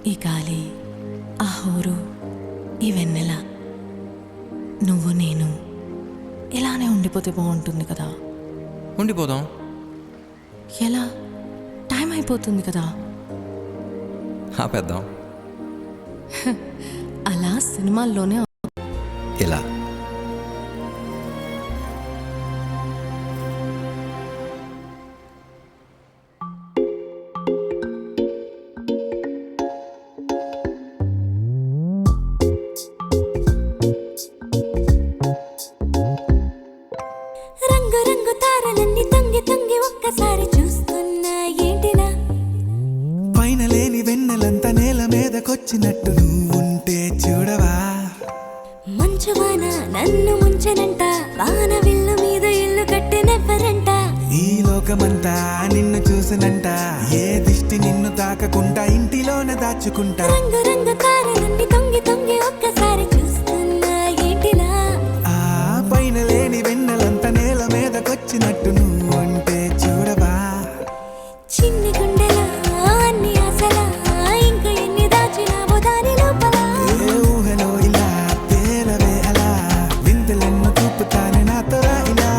ఈ గాలి, ఆ హోరు, ఈ వెన్నెల, నువ్వు నేను ఇలానే ఉండిపోతే బాగుంటుంది కదా. ఉండిపోదాం. ఎలా? టైం అయిపోతుంది కదా. ఆపేద్దాం. అలా సినిమాల్లోనే ఇలా రంగు రంగు తారలన్నీ తొంగి తొంగి ఒక్కసారి చూస్తున్నా ఏంటిలా? పైన లేని వెన్నెలంతా నేల మీదకొచ్చినట్టు నువ్వుంటే చూడవా? మంచువాన నన్ను ముంచెనంట, వాన విల్లు మీద ఇల్లు కట్టెనెవ్వరంట. ఈ లోకమంతా నిన్ను చూసినంట, ఏ దిష్టి నిన్ను తాకకుండా ఇంటిలోనే దాచుకుంటా. రంగు రంగు తారలన్నీ తొంగి తొంగి ఒక్కసారి చూస్తున్నా ఏంటిలా? ఆ పైన లేని వెన్నెలంతా నేల మీదకొచ్చినట్టు నువ్వుంటే చూడవా? చిన్ని గుండెలా అన్ని ఆశలా, ఇంకా ఎన్ని దాచినావో దాని లోపల. ఏ ఊహలో ఇలా తేలవే అలా, వింతలెన్నో చూపుతానే నాతో రా ఇలా.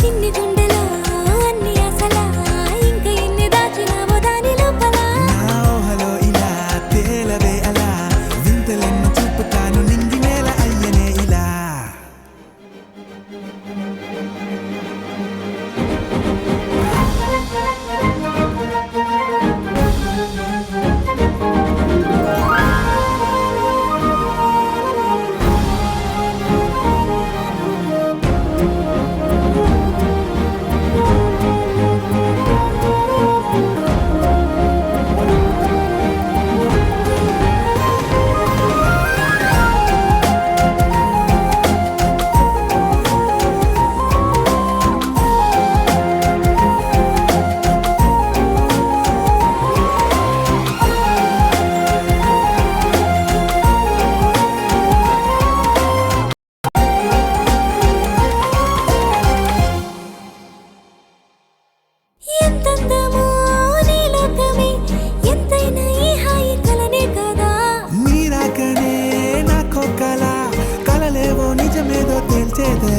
చిన్ని గుండెలో అన్ని ఆశలా, ఇంకా ఎన్ని దాచినావో దాని లోపల. నా ఊహలో ఇలా తేలవే అలా, వింతలెన్నో చూపుతాను నింగి నేల అయ్యనే ఇలా. ఎంతందమో నీ లోకమే, ఎంతైనా ఈ హాయి కలనే కదా. నీరాకనే నాకో కల, కలలేవో నిజమేదో తేల్చేదే.